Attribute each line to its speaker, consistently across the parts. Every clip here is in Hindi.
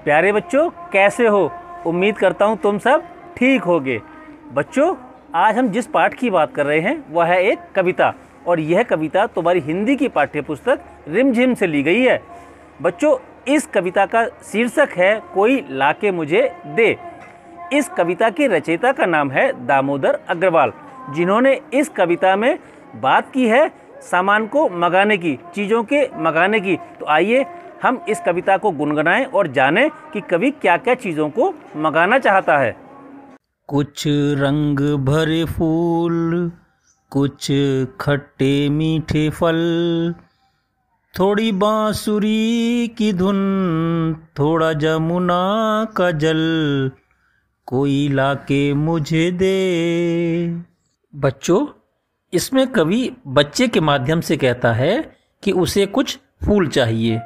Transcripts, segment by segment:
Speaker 1: प्यारे बच्चों, कैसे हो? उम्मीद करता हूँ तुम सब ठीक होगे। बच्चों, आज हम जिस पाठ की बात कर रहे हैं वह है एक कविता, और यह कविता तुम्हारी हिंदी की पाठ्यपुस्तक रिमझिम से ली गई है। बच्चों, इस कविता का शीर्षक है कोई लाके मुझे दे। इस कविता के रचयिता का नाम है दामोदर अग्रवाल, जिन्होंने इस कविता में बात की है सामान को मंगाने की, चीज़ों के मंगाने की। तो आइए हम इस कविता को गुनगुनाएं और जानें कि कवि क्या क्या चीज़ों को मंगाना चाहता है।
Speaker 2: कुछ रंग भरे फूल, कुछ खट्टे मीठे फल, थोड़ी बांसुरी की धुन, थोड़ा जमुना का जल, कोई लाके मुझे दे। बच्चों, इसमें कवि बच्चे के माध्यम से कहता है कि उसे कुछ फूल चाहिए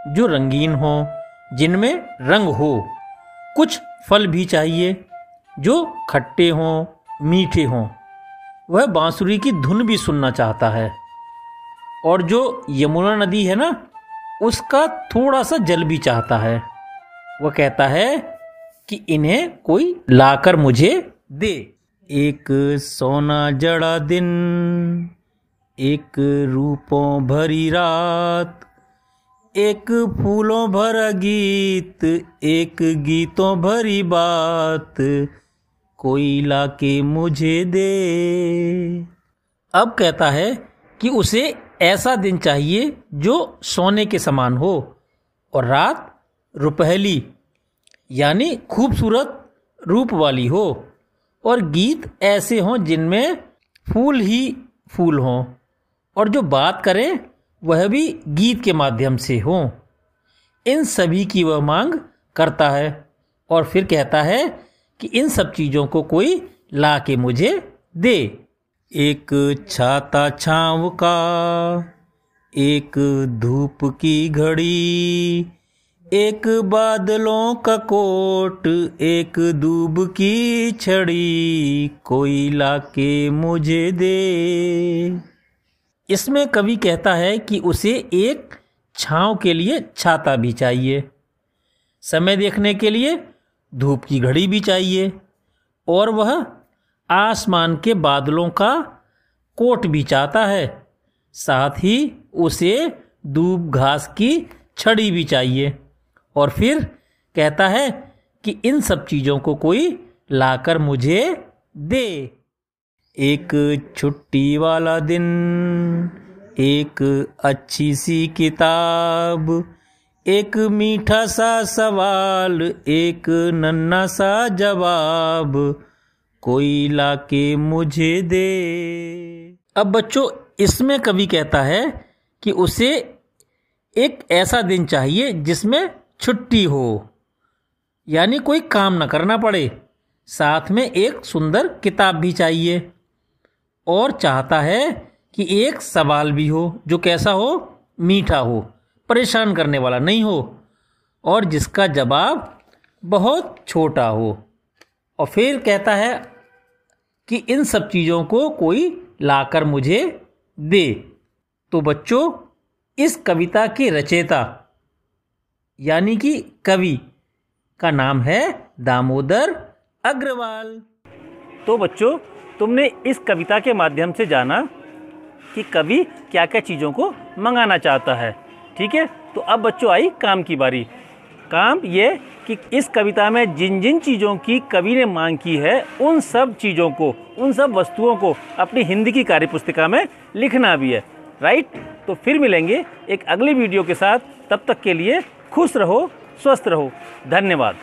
Speaker 2: जो रंगीन हो, जिनमें रंग हो। कुछ फल भी चाहिए जो खट्टे हों, मीठे हों। वह बांसुरी की धुन भी सुनना चाहता है, और जो यमुना नदी है ना, उसका थोड़ा सा जल भी चाहता है। वह कहता है कि इन्हें कोई लाकर मुझे दे। एक सोना जड़ा दिन, एक रूपों भरी रात, एक फूलों भरा गीत, एक गीतों भरी बात, कोई लाके मुझे दे। अब कहता है कि उसे ऐसा दिन चाहिए जो सोने के समान हो, और रात रुपहली यानी खूबसूरत रूप वाली हो, और गीत ऐसे हों जिनमें फूल ही फूल हों, और जो बात करें वह भी गीत के माध्यम से हो। इन सभी की वह मांग करता है, और फिर कहता है कि इन सब चीज़ों को कोई ला के मुझे दे। एक छाता छाँव का, एक धूप की घड़ी, एक बादलों का कोट, एक दूब की छड़ी, कोई लाके मुझे दे। इसमें कवि कहता है कि उसे एक छाँव के लिए छाता भी चाहिए, समय देखने के लिए धूप की घड़ी भी चाहिए, और वह आसमान के बादलों का कोट भी चाहता है। साथ ही उसे दूब घास की छड़ी भी चाहिए, और फिर कहता है कि इन सब चीज़ों को कोई लाकर मुझे दे। एक छुट्टी वाला दिन, एक अच्छी सी किताब, एक मीठा सा सवाल, एक नन्हा सा जवाब, कोई लाके मुझे दे। अब बच्चों, इसमें कवि कहता है कि उसे एक ऐसा दिन चाहिए जिसमें छुट्टी हो, यानी कोई काम न करना पड़े। साथ में एक सुंदर किताब भी चाहिए, और चाहता है कि एक सवाल भी हो जो कैसा हो, मीठा हो, परेशान करने वाला नहीं हो, और जिसका जवाब बहुत छोटा हो। और फिर कहता है कि इन सब चीज़ों को कोई लाकर मुझे दे। तो बच्चों, इस कविता के रचयिता यानी कि कवि का नाम है दामोदर अग्रवाल।
Speaker 1: तो बच्चों, तुमने इस कविता के माध्यम से जाना कि कवि क्या क्या चीज़ों को मंगाना चाहता है। ठीक है, तो अब बच्चों आई काम की बारी। काम ये कि इस कविता में जिन जिन चीज़ों की कवि ने मांग की है, उन सब चीज़ों को, उन सब वस्तुओं को अपनी हिंदी की कार्यपुस्तिका में लिखना भी है। राइट? तो फिर मिलेंगे एक अगली वीडियो के साथ। तब तक के लिए खुश रहो, स्वस्थ रहो। धन्यवाद।